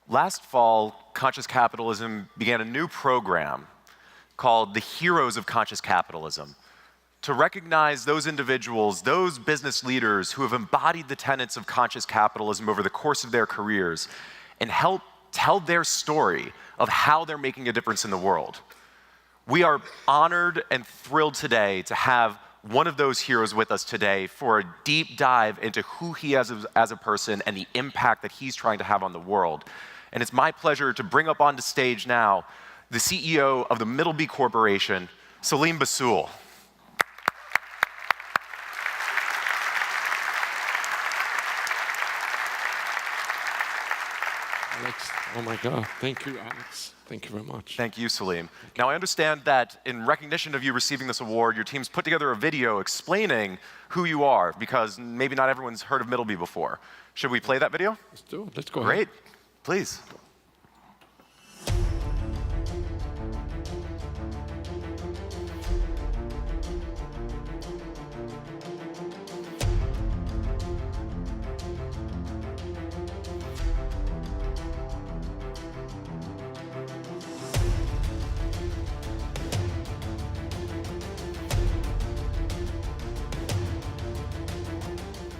Last fall, Conscious Capitalism began a new program called the Heroes of Conscious Capitalism to recognize those individuals, those business leaders who have embodied the tenets of conscious capitalism over the course of their careers and help tell their story of how they're making a difference in the world. We are honored and thrilled today to have one of those heroes with us today for a deep dive into who he is as a person and the impact that he's trying to have on the world. And it's my pleasure to bring up onto stage now the CEO of the Middleby Corporation, Selim Bassoul. Alex, oh my God, thank you, Alex. Thank you very much. Thank you, Selim. Now, I understand that in recognition of you receiving this award, your team's put together a video explaining who you are, because maybe not everyone's heard of Middleby before. Should we play that video? Let's do it. Let's go Great. ahead. Please.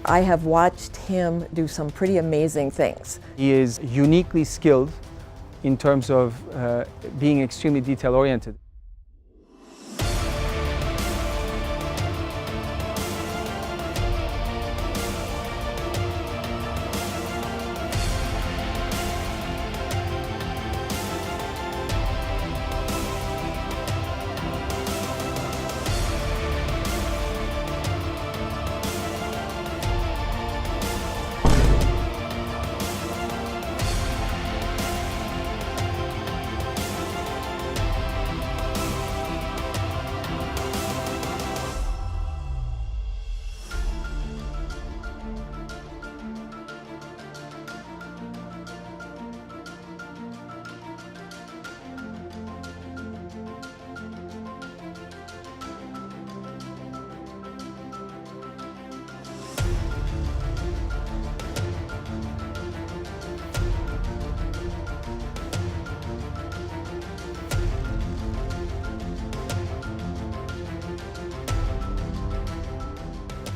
I have watched him do some pretty amazing things. He is uniquely skilled in terms of being extremely detail-oriented.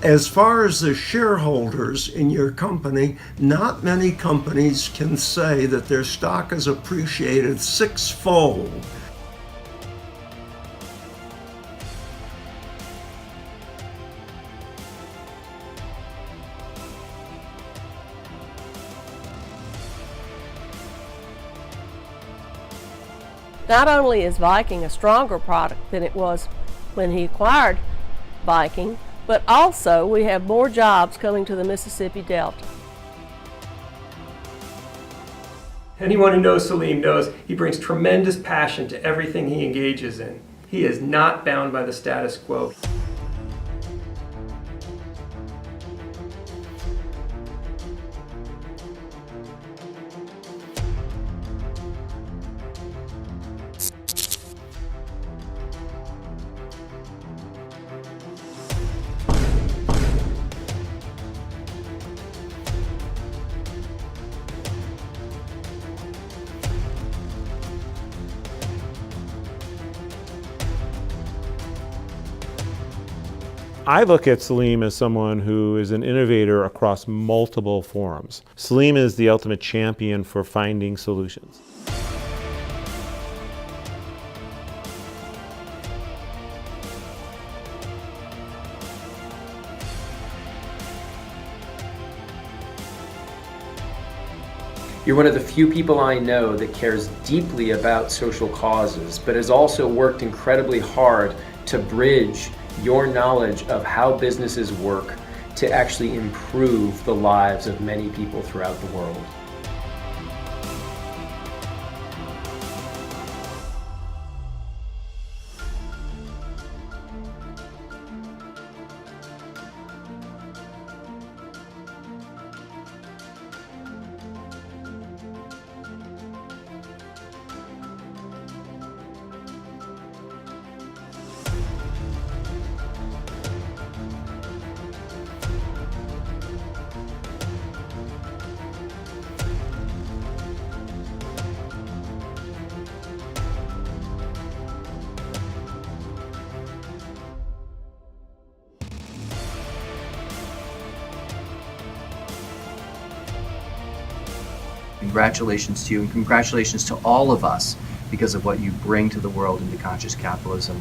As far as the shareholders in your company, not many companies can say that their stock has appreciated sixfold. Not only is Viking a stronger product than it was when he acquired Viking, but also we have more jobs coming to the Mississippi Delta. Anyone who knows Selim knows he brings tremendous passion to everything he engages in. He is not bound by the status quo. I look at Selim as someone who is an innovator across multiple forums. Selim is the ultimate champion for finding solutions. You're one of the few people I know that cares deeply about social causes, but has also worked incredibly hard to bridge your knowledge of how businesses work to actually improve the lives of many people throughout the world. congratulations to you, and congratulations to all of us because of what you bring to the world into conscious capitalism.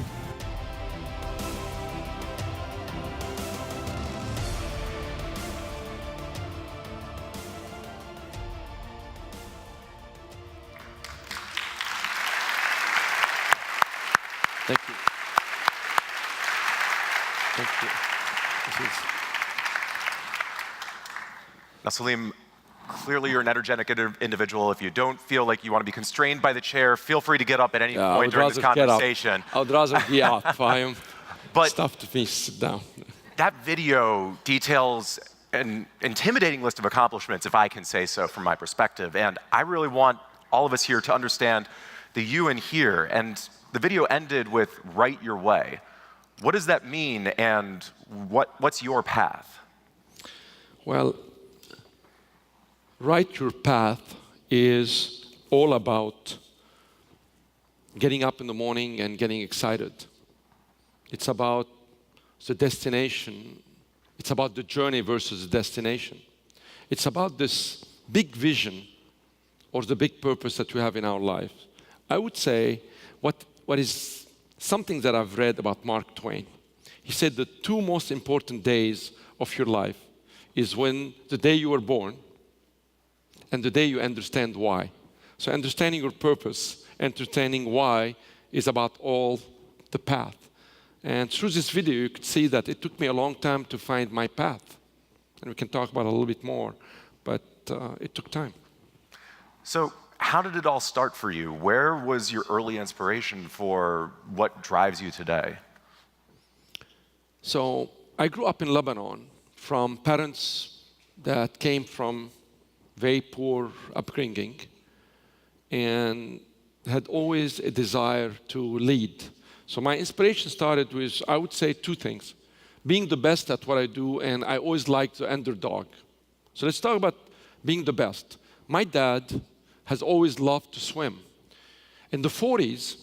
Thank you. Thank you. Now, Selim, clearly you're an energetic individual. If you don't feel like you want to be constrained by the chair, feel free to get up at any point during this conversation. I would rather get up. I am stuff to me sit down. That video details an intimidating list of accomplishments, if I can say so from my perspective. And I really want all of us here to understand the you and here. And the video ended with "Write Your Way." What does that mean, and what's your path? Well, Write Your Path is all about getting up in the morning and getting excited. It's about the destination. It's about the journey versus the destination. It's about this big vision or the big purpose that we have in our life. I would say what is something that I've read about Mark Twain. He said the two most important days of your life is when the day you were born and the day you understand why. So understanding your purpose, understanding why is about all the path. And through this video, you could see that it took me a long time to find my path. And we can talk about it a little bit more, but it took time. So how did it all start for you? Where was your early inspiration for what drives you today? So I grew up in Lebanon from parents that came from very poor upbringing and had always a desire to lead. So my inspiration started with, I would say, two things. Being the best at what I do, and I always liked the underdog. So let's talk about being the best. My dad has always loved to swim. In the 40s,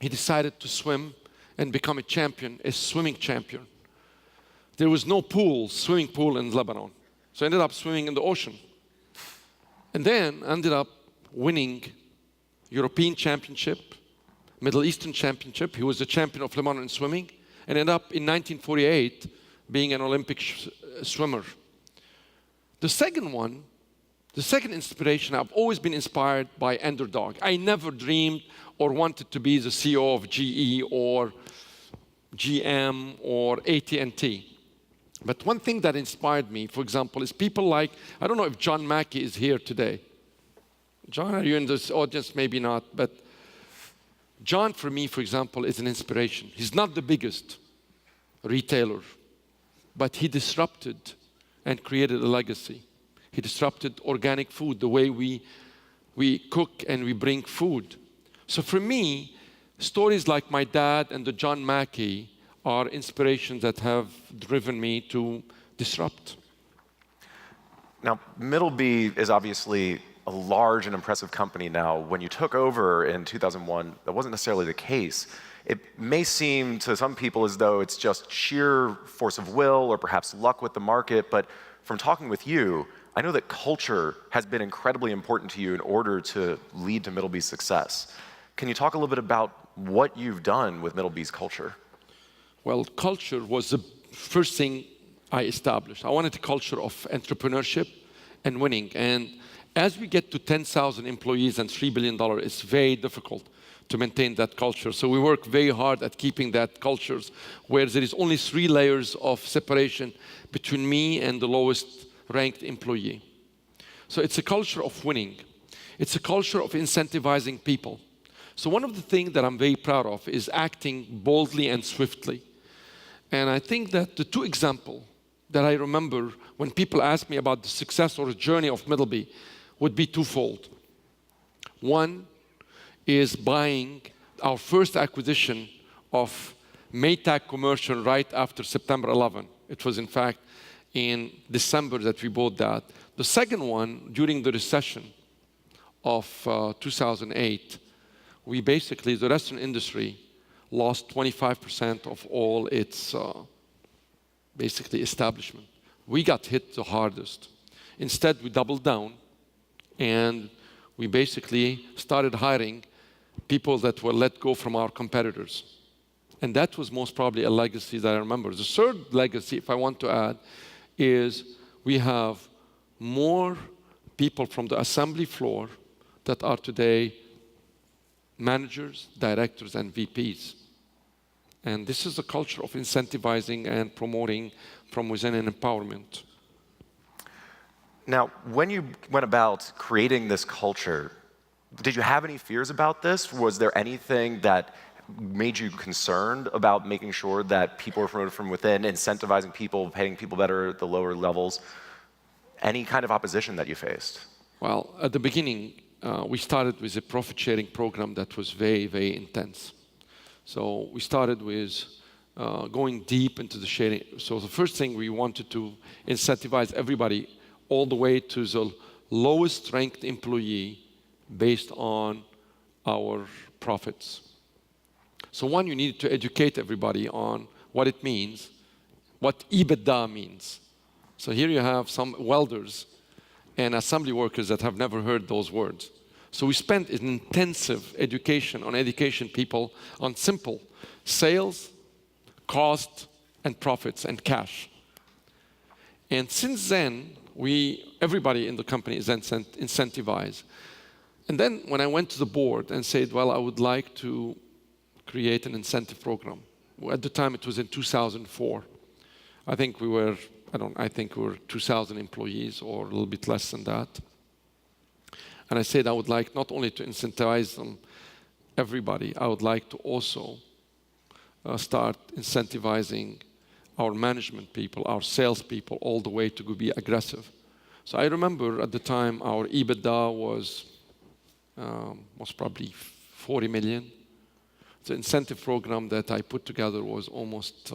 he decided to swim and become a champion, a swimming champion. There was no swimming pool in Lebanon. So I ended up swimming in the ocean. And then ended up winning European championship, Middle Eastern championship. He was the champion of Lebanon in swimming, and ended up in 1948 being an Olympic swimmer. The second inspiration, I've always been inspired by underdog. I never dreamed or wanted to be the CEO of GE or GM or AT&T. But one thing that inspired me, for example, is people like, I don't know if John Mackey is here today. John, are you in this audience? Maybe not, but John, for me, for example, is an inspiration. He's not the biggest retailer, but he disrupted and created a legacy. He disrupted organic food, the way we cook and we bring food. So for me, stories like my dad and the John Mackey are inspirations that have driven me to disrupt. Now, Middleby is obviously a large and impressive company now. When you took over in 2001, that wasn't necessarily the case. It may seem to some people as though it's just sheer force of will or perhaps luck with the market, but from talking with you, I know that culture has been incredibly important to you in order to lead to Middleby's success. Can you talk a little bit about what you've done with Middleby's culture? Well, culture was the first thing I established. I wanted a culture of entrepreneurship and winning. And as we get to 10,000 employees and $3 billion, it's very difficult to maintain that culture. So we work very hard at keeping that culture where there is only 3 layers of separation between me and the lowest ranked employee. So it's a culture of winning. It's a culture of incentivizing people. So one of the things that I'm very proud of is acting boldly and swiftly. And I think that the 2 examples that I remember when people ask me about the success or the journey of Middleby would be twofold. One is buying our first acquisition of Maytag Commercial right after September 11. It was, in fact, in December that we bought that. The second one, during the recession of 2008, we basically, the restaurant industry, lost 25% of all its basically establishment. We got hit the hardest. Instead, we doubled down, And we basically started hiring people that were let go from our competitors. And that was most probably a legacy that I remember. The third legacy, if I want to add, is we have more people from the assembly floor that are today managers, directors, and VPs. And this is a culture of incentivizing and promoting from within and empowerment. Now, when you went about creating this culture, did you have any fears about this? Was there anything that made you concerned about making sure that people were promoted from within, incentivizing people, paying people better at the lower levels? Any kind of opposition that you faced? Well, at the beginning, we started with a profit-sharing program that was very, very intense. So we started with going deep into the sharing. So the first thing we wanted to incentivize everybody all the way to the lowest ranked employee based on our profits. So one, you needed to educate everybody on what it means, what EBITDA means. So here you have some welders and assembly workers that have never heard those words. So we spent an intensive education on education people on simple sales, cost, and profits, and cash. And since then, everybody in the company is incentivized. And then when I went to the board and said, well, I would like to create an incentive program. At the time, it was in 2004. I think we were 2,000 employees or a little bit less than that. And I said I would like not only to incentivize them, everybody, I would like to also start incentivizing our management people, our sales people, all the way to be aggressive. So I remember at the time our EBITDA was probably 40 million. The incentive program that I put together was almost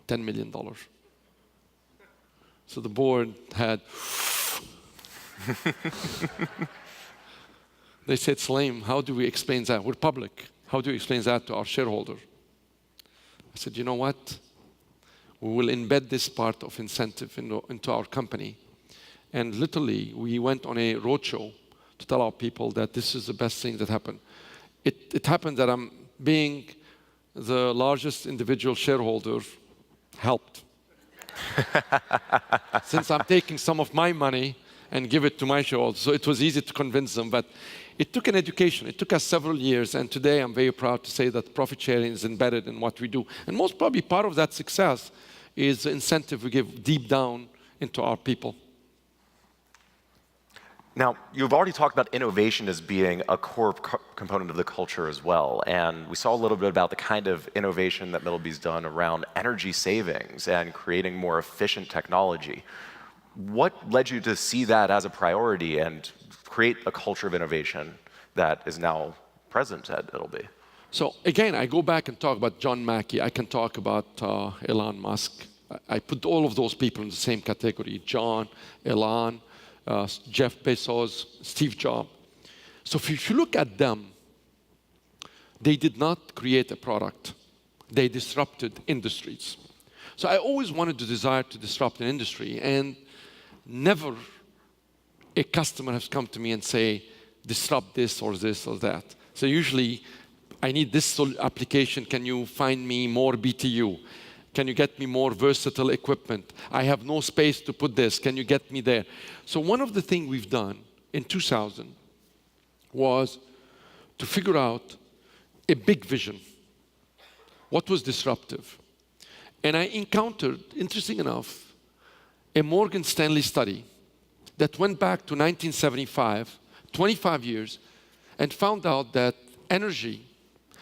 $10 million. So the board had, they said, Selim, how do we explain that? We're public. How do we explain that to our shareholder? I said, you know what? We will embed this part of incentive into our company. And literally, we went on a roadshow to tell our people that this is the best thing that happened. It happened that I'm being the largest individual shareholder helped. Since I'm taking some of my money and give it to my shareholders. So it was easy to convince them, but it took an education. It took us several years, and today I'm very proud to say that profit sharing is embedded in what we do. And most probably part of that success is the incentive we give deep down into our people. Now, you've already talked about innovation as being a core component of the culture as well, and we saw a little bit about the kind of innovation that Middleby's done around energy savings and creating more efficient technology. What led you to see that as a priority and create a culture of innovation that is now present at Middleby? So again, I go back and talk about John Mackey. I can talk about Elon Musk. I put all of those people in the same category: John, Elon, Jeff Bezos, Steve Jobs. So if you look at them, they did not create a product. They disrupted industries. So I always wanted the desire to disrupt an industry, and never a customer has come to me and say, disrupt this or that. So usually, I need this application. Can you find me more BTU? Can you get me more versatile equipment? I have no space to put this. Can you get me there? So one of the things we've done in 2000 was to figure out a big vision. What was disruptive? And I encountered, interesting enough, a Morgan Stanley study that went back to 1975, 25 years, and found out that energy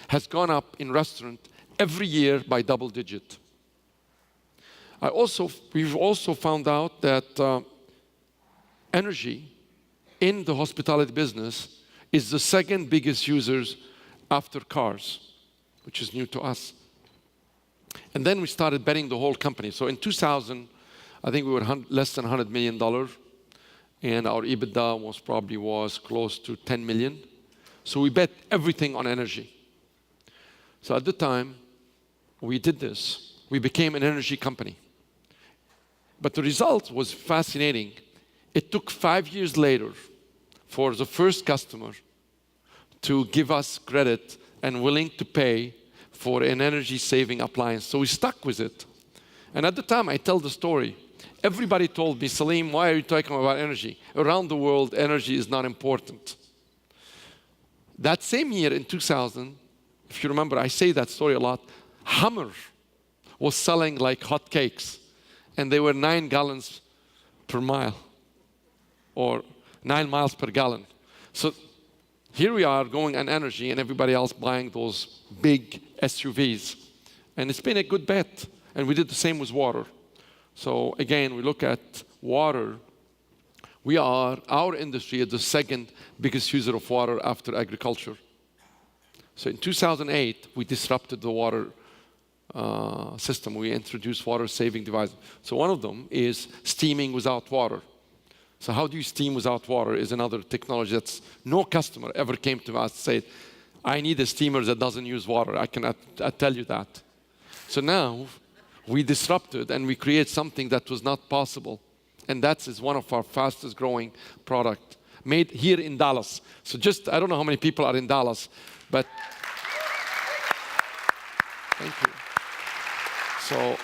has gone up in restaurants every year by double digit. We've also found out that energy in the hospitality business is the second biggest users after cars, which is new to us. And then we started betting the whole company. So in 2000, I think we were less than $100 million, and our EBITDA was close to 10 million. So we bet everything on energy. So at the time we did this, we became an energy company. But the result was fascinating. It took 5 years later for the first customer to give us credit and willing to pay for an energy-saving appliance. So we stuck with it. And at the time, I tell the story. Everybody told me, Selim, why are you talking about energy? Around the world, energy is not important. That same year in 2000, if you remember, I say that story a lot, Hummer was selling like hotcakes, and they were 9 gallons per mile, or 9 miles per gallon. So here we are going on energy, and everybody else buying those big SUVs. And it's been a good bet. And we did the same with water. So again, we look at water. Our industry is the second biggest user of water after agriculture. So in 2008, we disrupted the water system. We introduced water-saving devices. So one of them is steaming without water. So how do you steam without water is another technology that's no customer ever came to us and said, I need a steamer that doesn't use water. I tell you that. So now we disrupted and we create something that was not possible. And that is one of our fastest growing product made here in Dallas. So I don't know how many people are in Dallas, but thank you. So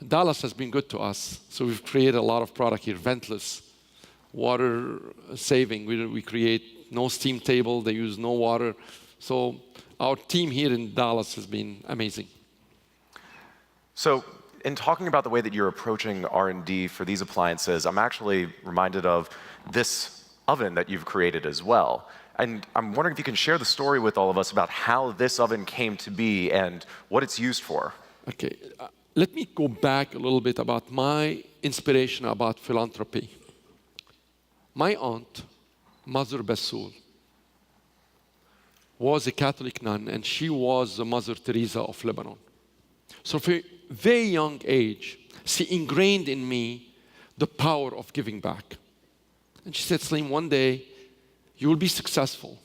Dallas has been good to us. So we've created a lot of product here, ventless, water saving. We create no steam table, they use no water. So our team here in Dallas has been amazing. So in talking about the way that you're approaching R&D for these appliances, I'm actually reminded of this oven that you've created as well. And I'm wondering if you can share the story with all of us about how this oven came to be and what it's used for. Okay, let me go back a little bit about my inspiration about philanthropy. My aunt, Mother Bassoul, was a Catholic nun, and she was the Mother Teresa of Lebanon. So from a very young age, she ingrained in me the power of giving back. And she said, Selim, one day you will be successful.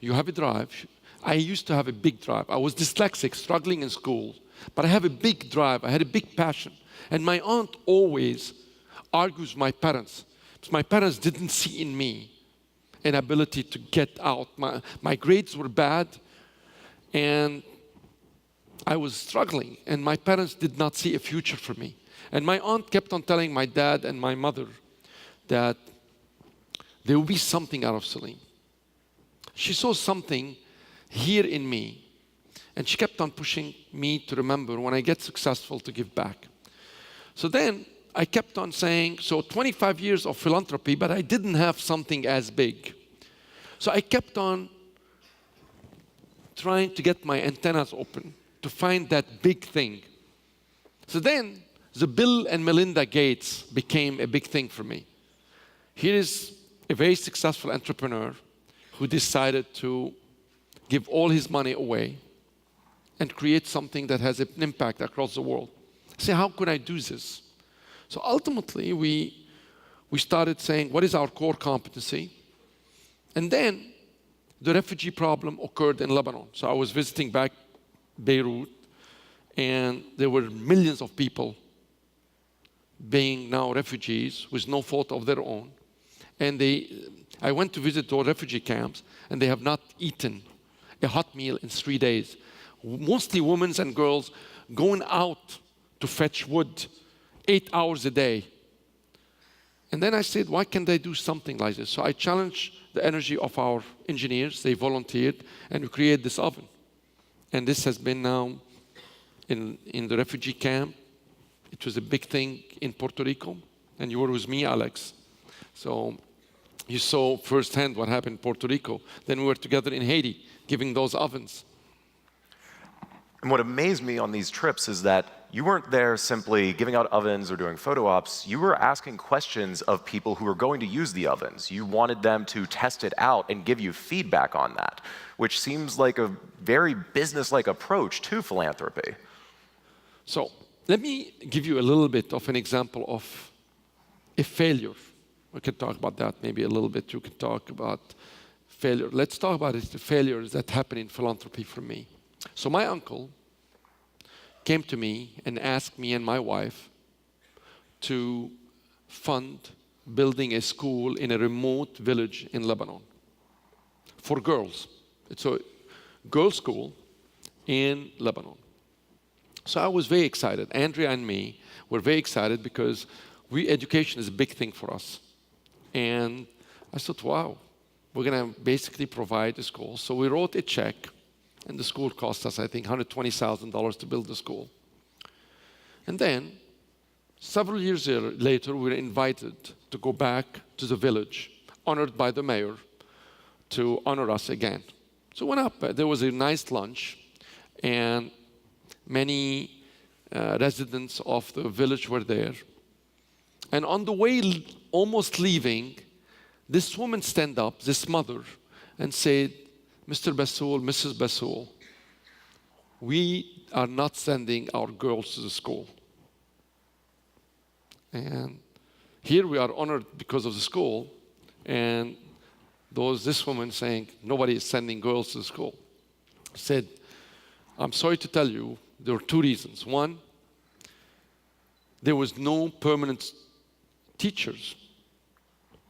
You have a drive. I used to have a big drive. I was dyslexic, struggling in school, but I have a big drive. I had a big passion. And my aunt always argues with my parents, because my parents didn't see in me an ability to get out. My grades were bad, and I was struggling, and my parents did not see a future for me. And my aunt kept on telling my dad and my mother that there will be something out of Selim. She saw something here in me, and she kept on pushing me to remember when I get successful to give back. So then I kept on saying, so 25 years of philanthropy, but I didn't have something as big. So I kept on trying to get my antennas open to find that big thing. So then the Bill and Melinda Gates became a big thing for me. Here is a very successful entrepreneur who decided to give all his money away and create something that has an impact across the world. I said, how could I do this? So ultimately, we started saying, what is our core competency? And then the refugee problem occurred in Lebanon. So I was visiting back Beirut, and there were millions of people being now refugees with no fault of their own. And I went to visit those refugee camps, and they have not eaten a hot meal in 3 days. Mostly women and girls going out to fetch wood 8 hours a day. And then I said, why can't they do something like this? So I challenged the energy of our engineers. They volunteered, and we created this oven. And this has been now in the refugee camp. It was a big thing in Puerto Rico, and you were with me, Alex. So you saw firsthand what happened in Puerto Rico. Then we were together in Haiti, giving those ovens. And what amazed me on these trips is that you weren't there simply giving out ovens or doing photo ops. You were asking questions of people who were going to use the ovens. You wanted them to test it out and give you feedback on that, which seems like a very business-like approach to philanthropy. So let me give you a little bit of an example of a failure. We can talk about that maybe a little bit. You can talk about failure. Let's talk about the failures that happen in philanthropy for me. So my uncle came to me and asked me and my wife to fund building a school in a remote village in Lebanon for girls. It's a girls' school in Lebanon. So I was very excited. Andrea and me were very excited because education is a big thing for us. And I thought, wow, we're going to basically provide a school. So we wrote a check, and the school cost us, I think, $120,000 to build the school. And then, several years later, we were invited to go back to the village, honored by the mayor, to honor us again. So we went up. There was a nice lunch, and many residents of the village were there. And on the way, almost leaving, this woman stand up, this mother, and said, Mr. Bassoul, Mrs. Bassoul, we are not sending our girls to the school. And here we are honored because of the school, and this woman saying, nobody is sending girls to the school. I said, I'm sorry to tell you, there were two reasons. One, there was no permanent teachers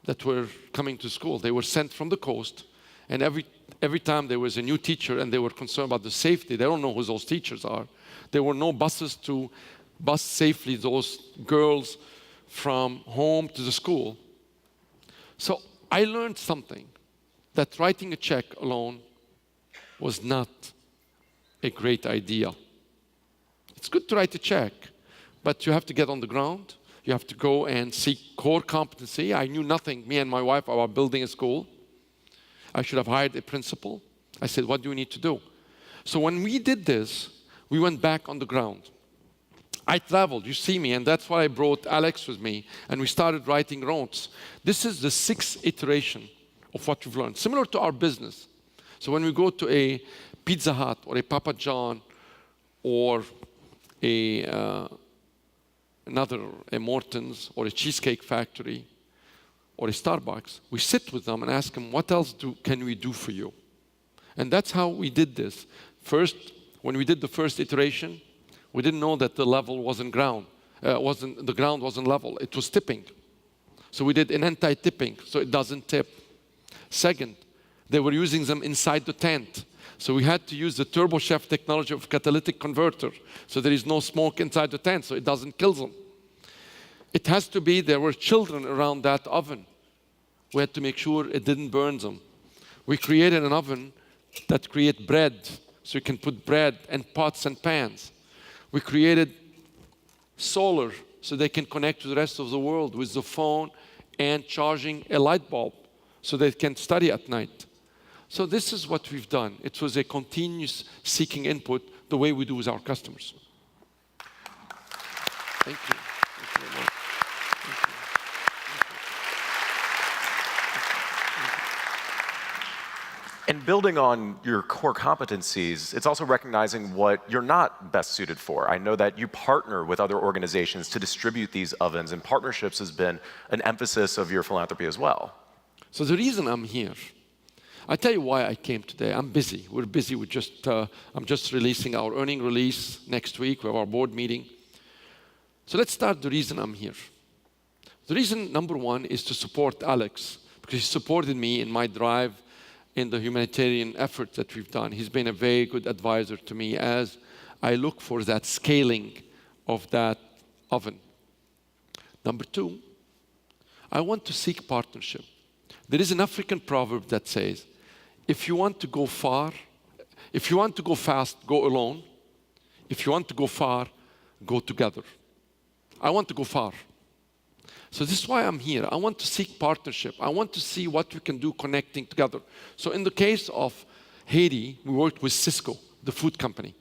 that were coming to school. They were sent from the coast, and every time there was a new teacher and they were concerned about the safety, they don't know who those teachers are. There were no buses to bus safely those girls from home to the school. So I learned something, that writing a check alone was not a great idea. It's good to write a check, but you have to get on the ground. You have to go and seek core competency. I knew nothing, me and my wife, about building a school. I should have hired a principal. I said, what do we need to do? So when we did this, we went back on the ground. I traveled, you see me, and that's why I brought Alex with me, and we started writing notes. This is the 6th iteration of what we've learned, similar to our business. So when we go to a Pizza Hut or a Papa John or a Morton's or a Cheesecake Factory or a Starbucks, we sit with them and ask them, what else can we do for you? And that's how we did this. First, when we did the first iteration, we didn't know that the level wasn't ground. The ground wasn't level. It was tipping. So we did an anti-tipping, so it doesn't tip. Second, they were using them inside the tent. So we had to use the Turbo Chef technology of catalytic converter. So there is no smoke inside the tent, so it doesn't kill them. It has to be, there were children around that oven. We had to make sure it didn't burn them. We created an oven that created bread, so you can put bread and pots and pans. We created solar, so they can connect to the rest of the world with the phone and charging a light bulb, so they can study at night. So this is what we've done. It was a continuous seeking input, the way we do with our customers. Thank you. Thank you very much. And building on your core competencies, it's also recognizing what you're not best suited for. I know that you partner with other organizations to distribute these ovens, and partnerships has been an emphasis of your philanthropy as well. So the reason I'm here, I tell you why I came today. I'm busy. We're busy with I'm just releasing our earning release next week. We have our board meeting. So let's start the reason I'm here. The reason, number one, is to support Alex, because he supported me in my drive in the humanitarian effort that we've done. He's been a very good advisor to me as I look for that scaling of that oven. Number two, I want to seek partnership. There is an African proverb that says, if you want to go far, if you want to go fast, go alone. If you want to go far, go together. I want to go far. So this is why I'm here. I want to seek partnership. I want to see what we can do connecting together. So in the case of Haiti, we worked with Cisco, the food company.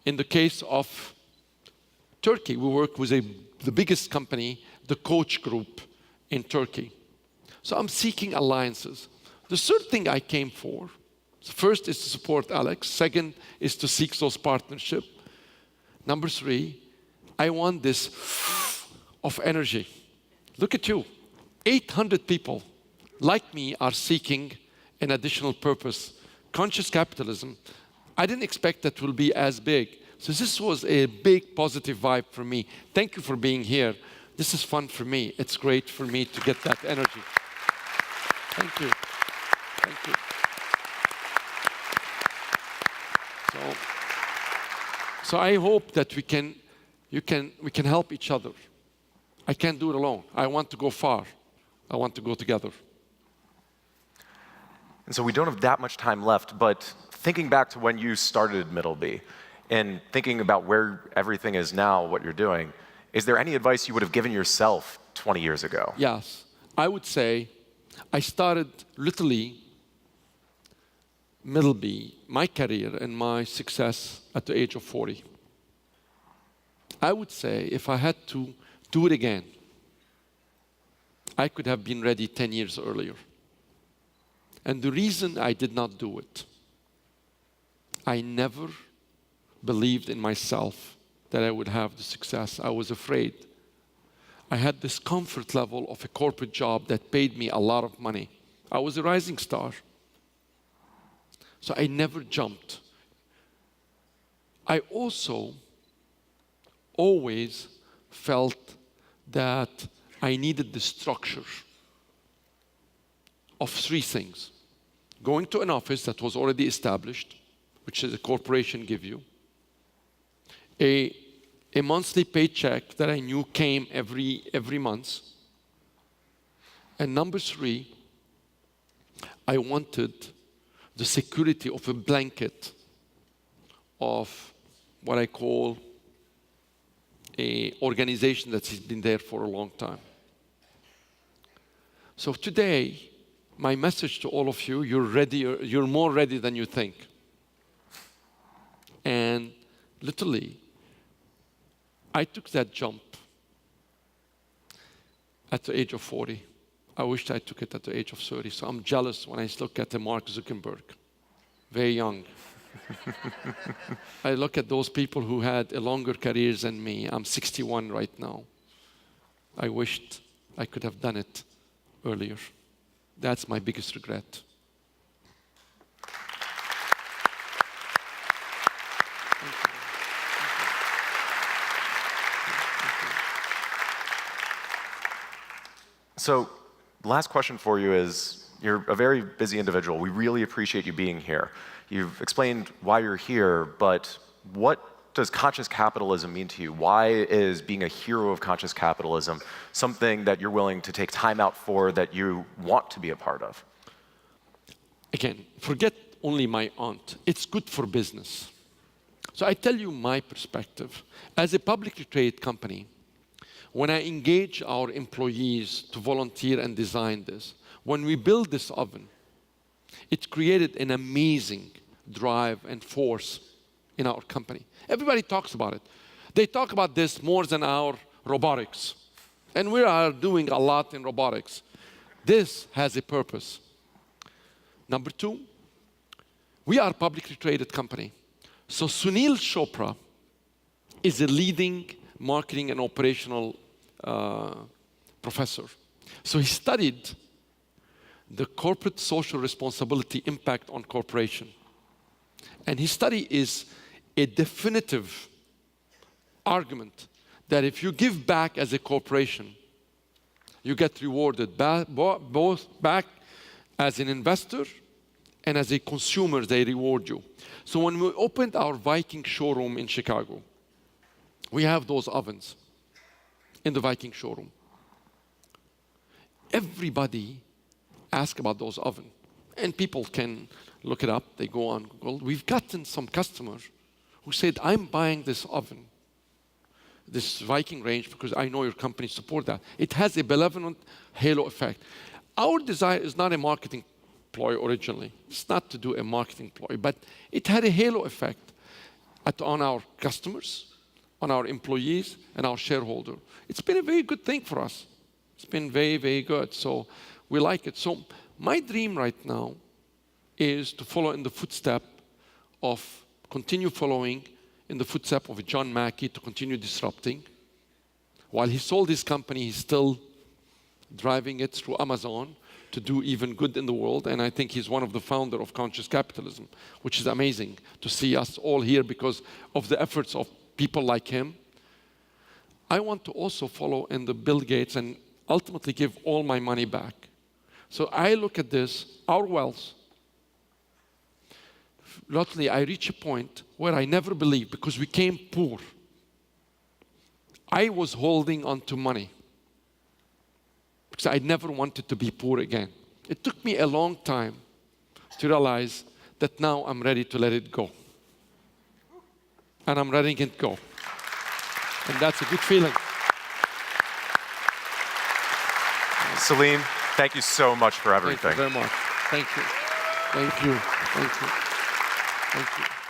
In the case of Turkey, we worked with the biggest company, the Koç Group in Turkey. So I'm seeking alliances. The third thing I came for, first is to support Alex. Second is to seek those partnerships. Number three, I want this of energy. Look at you. 800 people like me are seeking an additional purpose. Conscious capitalism, I didn't expect that will be as big. So this was a big positive vibe for me. Thank you for being here This is fun for me. It's great for me to get that energy. Thank you. Thank you. So I hope that we can help each other. I can't do it alone. I want to go far. I want to go together. And so we don't have that much time left, but thinking back to when you started Middleby and thinking about where everything is now, what you're doing, is there any advice you would have given yourself 20 years ago? Yes. I would say I started literally Middleby, my career and my success at the age of 40. I would say if I had to do it again, I could have been ready 10 years earlier. And the reason I did not do it, I never believed in myself that I would have the success. I was afraid. I had this comfort level of a corporate job that paid me a lot of money. I was a rising star. So I never jumped. I also always felt that I needed the structure of three things. Going to an office that was already established, which is a corporation give you. A monthly paycheck that I knew came every month. And number three, I wanted the security of a blanket of what I call an organization that has been there for a long time. So today, my message to all of you, you're more ready than you think. And literally, I took that jump at the age of 40. I wished I took it at the age of 30. So I'm jealous when I look at Mark Zuckerberg, very young. I look at those people who had a longer careers than me. I'm 61 right now. I wished I could have done it earlier. That's my biggest regret. So, the last question for you is, you're a very busy individual. We really appreciate you being here. You've explained why you're here, but what does conscious capitalism mean to you? Why is being a hero of conscious capitalism something that you're willing to take time out for, that you want to be a part of? Again, forget only my aunt. It's good for business. So I tell you my perspective. As a publicly traded company, when I engage our employees to volunteer and design this, when we build this oven, it created an amazing drive and force in our company. Everybody talks about it. They talk about this more than our robotics. And we are doing a lot in robotics. This has a purpose. Number two, we are a publicly traded company. So Sunil Chopra is a leading marketing and operational professor. So he studied the corporate social responsibility impact on corporation. And his study is a definitive argument that if you give back as a corporation, you get rewarded both back as an investor and as a consumer, they reward you. So when we opened our Viking showroom in Chicago, we have those ovens in the Viking showroom. Everybody asks about those ovens. And people can look it up. They go on Google. We've gotten some customers who said, I'm buying this oven, this Viking range, because I know your company support that. It has a benevolent halo effect. Our desire is not a marketing ploy originally. It's not to do a marketing ploy, but it had a halo effect on our customers, on our employees, and our shareholder. It's been a very good thing for us. It's been very, very good. So we like it. So my dream right now is to follow in the footstep of, continue following in the footstep of John Mackey to continue disrupting. While he sold his company, he's still driving it through Amazon to do even good in the world. And I think he's one of the founders of Conscious Capitalism, which is amazing to see us all here because of the efforts of people like him. I want to also follow in the Bill Gates and ultimately give all my money back. So I look at this, our wealth. Literally, I reach a point where I never believed, because we came poor. I was holding on to money because I never wanted to be poor again. It took me a long time to realize that now I'm ready to let it go. And I'm letting it go. And that's a good feeling. Selim, thank you so much for everything. Thank you very much. Thank you. Thank you. Thank you. Thank you.